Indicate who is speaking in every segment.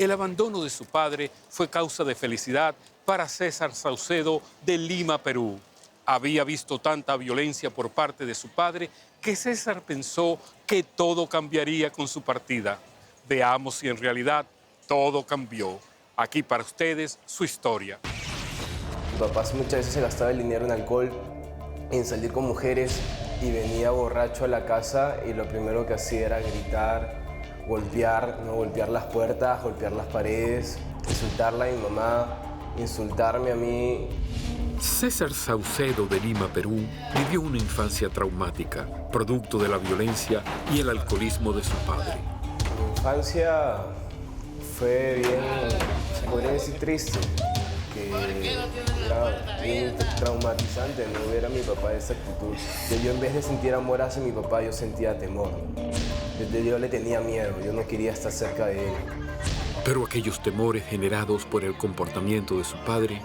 Speaker 1: El abandono de su padre fue causa de felicidad para César Saucedo de Lima, Perú. Había visto tanta violencia por parte de su padre que César pensó que todo cambiaría con su partida. Veamos si en realidad todo cambió. Aquí para ustedes su historia.
Speaker 2: Mi papá muchas veces se gastaba el dinero en alcohol, en salir con mujeres y venía borracho a la casa y lo primero que hacía era gritar, golpear, ¿no? Golpear las puertas, golpear las paredes, insultarla a mi mamá, insultarme a mí.
Speaker 1: César Saucedo de Lima, Perú, vivió una infancia traumática, producto de la violencia y el alcoholismo de su padre.
Speaker 2: Mi infancia fue bien, se podría decir triste, que era bien traumatizante no ver a mi papá de esa actitud. Que yo en vez de sentir amor hacia mi papá, yo sentía temor. Yo le tenía miedo, yo no quería estar cerca de él.
Speaker 1: Pero aquellos temores generados por el comportamiento de su padre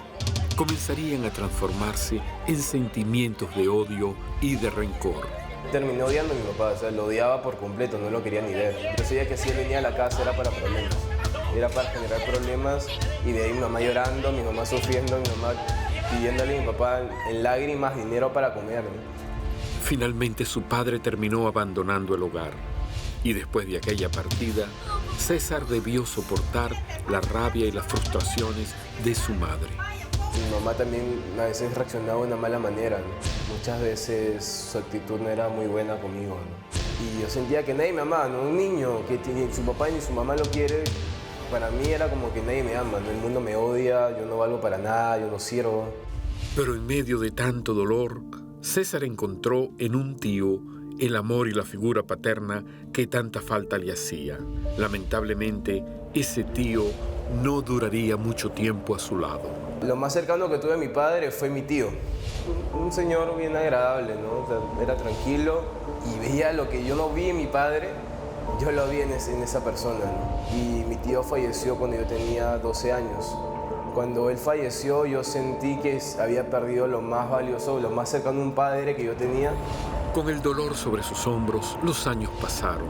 Speaker 1: comenzarían a transformarse en sentimientos de odio y de rencor.
Speaker 2: Terminé odiando a mi papá, o sea, lo odiaba por completo, no lo quería ni ver. Yo sabía que si él venía a la casa era para problemas, era para generar problemas y de ahí mi mamá llorando, mi mamá sufriendo, mi mamá pidiéndole a mi papá en lágrimas dinero para comer, ¿no?
Speaker 1: Finalmente su padre terminó abandonando el hogar y después de aquella partida, César debió soportar la rabia y las frustraciones de su madre.
Speaker 2: Mi mamá también a veces reaccionaba de una mala manera, ¿no? Muchas veces su actitud no era muy buena conmigo, ¿no? Y yo sentía que nadie me amaba, ¿no? Un niño que ni su papá ni su mamá lo quiere, para mí era como que nadie me ama, ¿no? El mundo me odia, yo no valgo para nada, yo no sirvo.
Speaker 1: Pero en medio de tanto dolor, César encontró en un tío el amor y la figura paterna que tanta falta le hacía. Lamentablemente, ese tío no duraría mucho tiempo a su lado.
Speaker 2: Lo más cercano que tuve a mi padre fue mi tío. Un señor bien agradable, ¿no? O sea, era tranquilo y veía lo que yo no vi en mi padre, yo lo vi en esa persona, ¿no? Y mi tío falleció cuando yo tenía 12 años. Cuando él falleció, yo sentí que había perdido lo más valioso, lo más cercano a un padre que yo tenía.
Speaker 1: Con el dolor sobre sus hombros, los años pasaron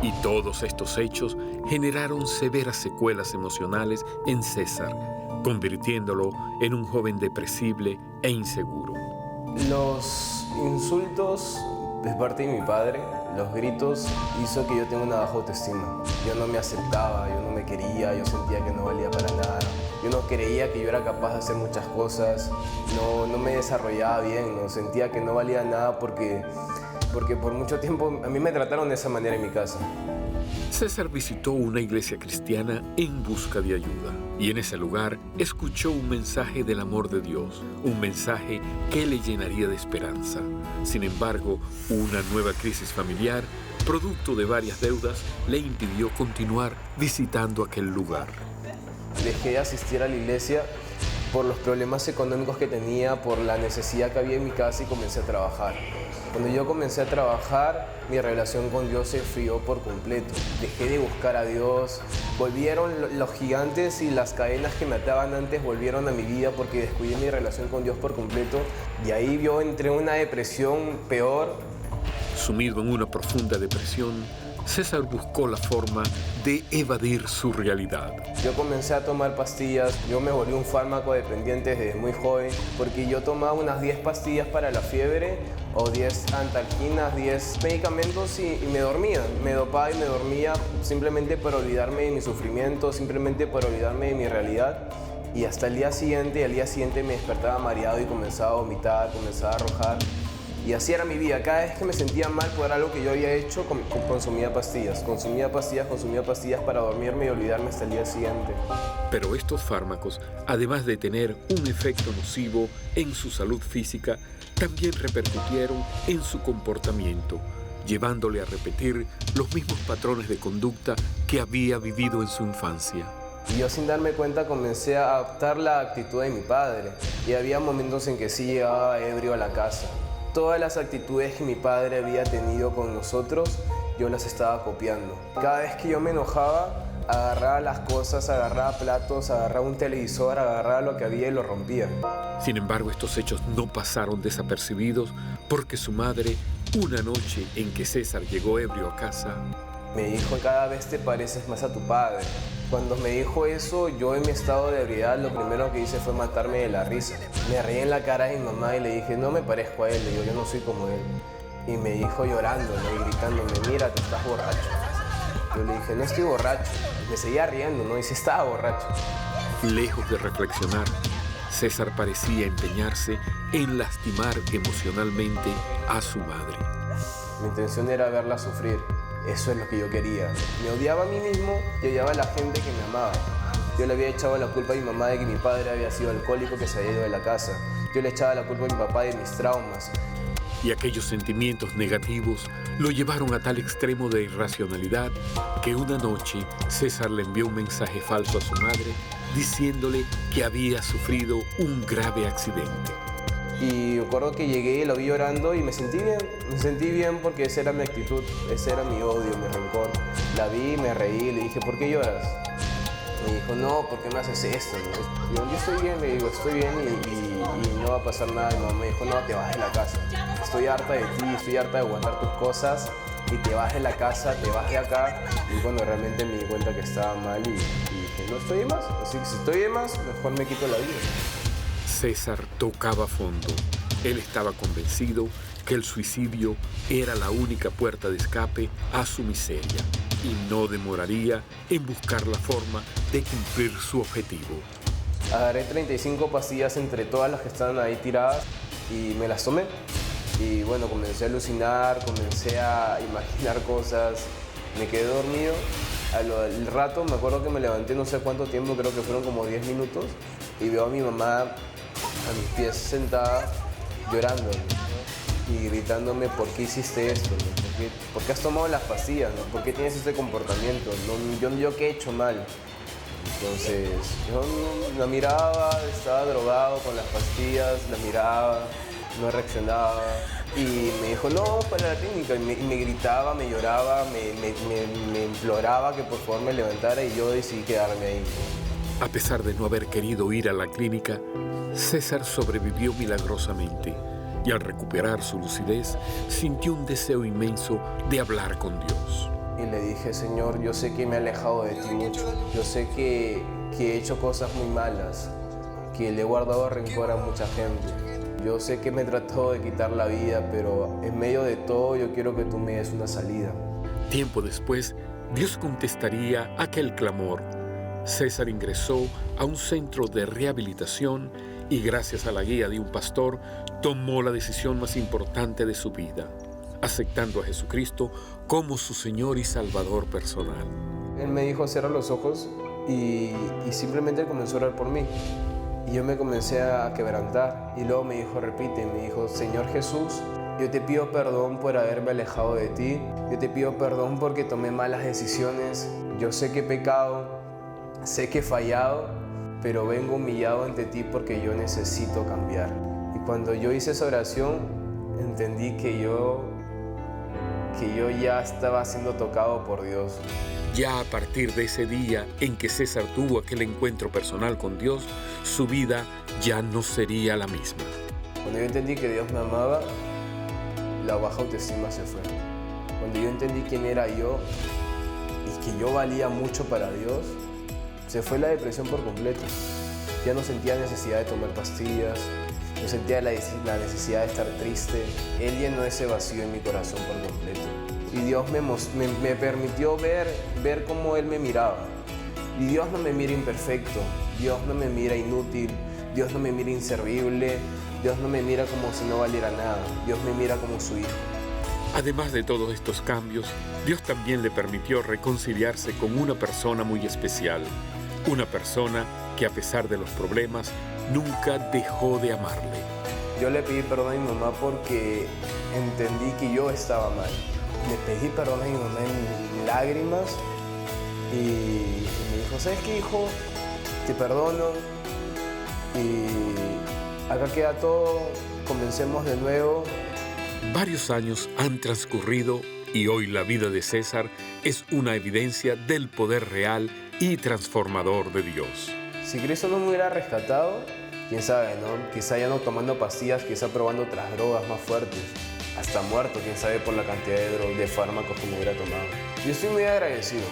Speaker 1: y todos estos hechos generaron severas secuelas emocionales en César, convirtiéndolo en un joven depresible e inseguro.
Speaker 2: Los insultos de parte de mi padre, los gritos, hizo que yo tenga una baja autoestima. Yo no me aceptaba, yo no me quería, yo sentía que no valía para nada. Yo no creía que yo era capaz de hacer muchas cosas, no me desarrollaba bien, no sentía que no valía nada porque por mucho tiempo a mí me trataron de esa manera en mi casa.
Speaker 1: César visitó una iglesia cristiana en busca de ayuda y en ese lugar escuchó un mensaje del amor de Dios, un mensaje que le llenaría de esperanza. Sin embargo, una nueva crisis familiar, producto de varias deudas, le impidió continuar visitando aquel lugar.
Speaker 2: Dejé de asistir a la iglesia por los problemas económicos que tenía, por la necesidad que había en mi casa y comencé a trabajar. Cuando yo comencé a trabajar, mi relación con Dios se enfrió por completo. Dejé de buscar a Dios, volvieron los gigantes y las cadenas que me ataban antes volvieron a mi vida porque descuidé mi relación con Dios por completo. Y ahí yo entré en una depresión peor.
Speaker 1: Sumido en una profunda depresión, César buscó la forma de evadir su realidad.
Speaker 2: Yo comencé a tomar pastillas, yo me volví un fármaco dependiente desde muy joven porque yo tomaba unas 10 pastillas para la fiebre o 10 antalginas, 10 medicamentos y me dormía. Me dopaba y me dormía simplemente para olvidarme de mi sufrimiento, simplemente para olvidarme de mi realidad. Y hasta el día siguiente me despertaba mareado y comenzaba a vomitar, comenzaba a arrojar. Y así era mi vida. Cada vez que me sentía mal por algo que yo había hecho, consumía pastillas para dormirme y olvidarme hasta el día siguiente.
Speaker 1: Pero estos fármacos, además de tener un efecto nocivo en su salud física, también repercutieron en su comportamiento, llevándole a repetir los mismos patrones de conducta que había vivido en su infancia.
Speaker 2: Y yo sin darme cuenta comencé a adoptar la actitud de mi padre. Y había momentos en que sí llegaba ebrio a la casa. Todas las actitudes que mi padre había tenido con nosotros, yo las estaba copiando. Cada vez que yo me enojaba, agarraba las cosas, agarraba platos, agarraba un televisor, agarraba lo que había y lo rompía.
Speaker 1: Sin embargo, estos hechos no pasaron desapercibidos porque su madre, una noche en que César llegó ebrio a casa,
Speaker 2: me dijo: cada vez te pareces más a tu padre. Cuando me dijo eso, yo en mi estado de ebriedad, lo primero que hice fue matarme de la risa. Me reí en la cara de mi mamá y le dije, no me parezco a él, le digo, yo no soy como él. Y me dijo llorando, ¿no? Y gritándome, mira, te estás borracho. Yo le dije, no estoy borracho. Me seguía riendo, ¿no? Y sí estaba borracho.
Speaker 1: Lejos de reflexionar, César parecía empeñarse en lastimar emocionalmente a su madre.
Speaker 2: Mi intención era verla sufrir. Eso es lo que yo quería. Me odiaba a mí mismo y odiaba a la gente que me amaba. Yo le había echado la culpa a mi mamá de que mi padre había sido alcohólico, que se había ido de la casa. Yo le echaba la culpa a mi papá de mis traumas.
Speaker 1: Y aquellos sentimientos negativos lo llevaron a tal extremo de irracionalidad que una noche César le envió un mensaje falso a su madre diciéndole que había sufrido un grave accidente.
Speaker 2: Y recuerdo que llegué y lo vi llorando y me sentí bien porque esa era mi actitud, ese era mi odio, mi rencor. La vi, me reí, le dije, ¿por qué lloras? Me dijo, no, ¿por qué me haces esto? Yo estoy bien, le digo, estoy bien y no va a pasar nada. Mi mamá me dijo, no, te vas de la casa. Estoy harta de ti, estoy harta de aguantar tus cosas y te vas de la casa, te vas de acá. Y cuando realmente me di cuenta que estaba mal y dije, no estoy de más, así que si estoy de más, mejor me quito la vida.
Speaker 1: César tocaba fondo. Él estaba convencido que el suicidio era la única puerta de escape a su miseria y no demoraría en buscar la forma de cumplir su objetivo.
Speaker 2: Agarré 35 pastillas entre todas las que estaban ahí tiradas y me las tomé. Y bueno, comencé a alucinar, comencé a imaginar cosas, me quedé dormido. Al rato me acuerdo que me levanté no sé cuánto tiempo, creo que fueron como 10 minutos, y veo a mi mamá a mis pies sentada llorando, ¿no? Y gritándome, ¿por qué hiciste esto? ¿No? ¿Por qué has tomado las pastillas? ¿No? ¿Por qué tienes este comportamiento? ¿No? ¿Yo qué he hecho mal? Entonces yo la miraba, estaba drogado con las pastillas, la miraba, no reaccionaba. Y me dijo, no, para la clínica. Y me gritaba, me lloraba, me imploraba que por favor me levantara y yo decidí quedarme ahí.
Speaker 1: A pesar de no haber querido ir a la clínica, César sobrevivió milagrosamente y al recuperar su lucidez sintió un deseo inmenso de hablar con Dios.
Speaker 2: Y le dije, Señor, yo sé que me he alejado de ti mucho, yo sé que he hecho cosas muy malas, que le he guardado rencor a mucha gente. Yo sé que me he tratado de quitar la vida, pero en medio de todo yo quiero que tú me des una salida.
Speaker 1: Tiempo después, Dios contestaría aquel clamor. César ingresó a un centro de rehabilitación y gracias a la guía de un pastor, tomó la decisión más importante de su vida, aceptando a Jesucristo como su Señor y Salvador personal.
Speaker 2: Él me dijo, cierra los ojos y simplemente comenzó a orar por mí. Y yo me comencé a quebrantar y luego me dijo, repite, me dijo, Señor Jesús, yo te pido perdón por haberme alejado de ti, yo te pido perdón porque tomé malas decisiones, yo sé que he pecado, sé que he fallado, pero vengo humillado ante ti porque yo necesito cambiar. Y cuando yo hice esa oración, entendí que yo ya estaba siendo tocado por Dios.
Speaker 1: Ya a partir de ese día en que César tuvo aquel encuentro personal con Dios, su vida ya no sería la misma.
Speaker 2: Cuando yo entendí que Dios me amaba, la baja autoestima se fue. Cuando yo entendí quién era yo y que yo valía mucho para Dios, se fue la depresión por completo. Ya no sentía necesidad de tomar pastillas, no sentía la necesidad de estar triste. Él llenó ese vacío en mi corazón por completo. Y Dios me permitió ver cómo Él me miraba. Y Dios no me mira imperfecto, Dios no me mira inútil, Dios no me mira inservible, Dios no me mira como si no valiera nada, Dios me mira como su hijo.
Speaker 1: Además de todos estos cambios, Dios también le permitió reconciliarse con una persona muy especial, una persona que a pesar de los problemas, nunca dejó de amarle.
Speaker 2: Yo le pedí perdón a mi mamá porque entendí que yo estaba mal. Le pedí perdón a mi mamá en lágrimas y me dijo, ¿sabes qué, hijo? Te perdono y acá queda todo, comencemos de nuevo.
Speaker 1: Varios años han transcurrido y hoy la vida de César es una evidencia del poder real y transformador de Dios.
Speaker 2: Si Cristo no me hubiera rescatado, quién sabe, ¿no? Quizá ya no tomando pastillas, quizá probando otras drogas más fuertes. Hasta muerto, quién sabe, por la cantidad de fármacos que me hubiera tomado. Yo estoy muy agradecido.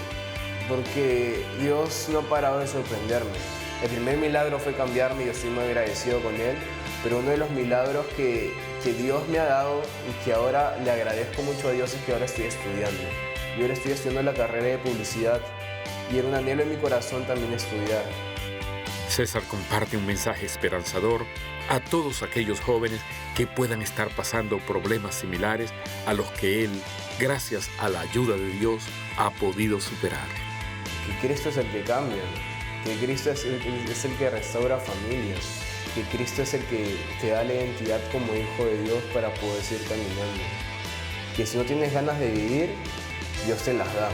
Speaker 2: porque Dios no ha parado de sorprenderme. El primer milagro fue cambiarme y yo estoy muy agradecido con Él, pero uno de los milagros que Dios me ha dado y que ahora le agradezco mucho a Dios es que ahora estoy estudiando. Yo ahora estoy estudiando la carrera de publicidad y era un anhelo en mi corazón también estudiar.
Speaker 1: César comparte un mensaje esperanzador a todos aquellos jóvenes que puedan estar pasando problemas similares a los que él, gracias a la ayuda de Dios, ha podido superar.
Speaker 2: Que Cristo es el que cambia, que Cristo es el que restaura familias, que Cristo es el que te da la identidad como hijo de Dios para poder seguir caminando. Que si no tienes ganas de vivir, Dios te las da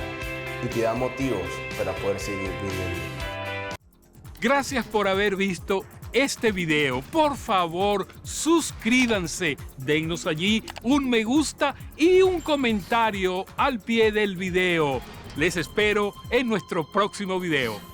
Speaker 2: y te da motivos para poder seguir viviendo.
Speaker 3: Gracias por haber visto este video. Por favor, suscríbanse, dennos allí un me gusta y un comentario al pie del video. Les espero en nuestro próximo video.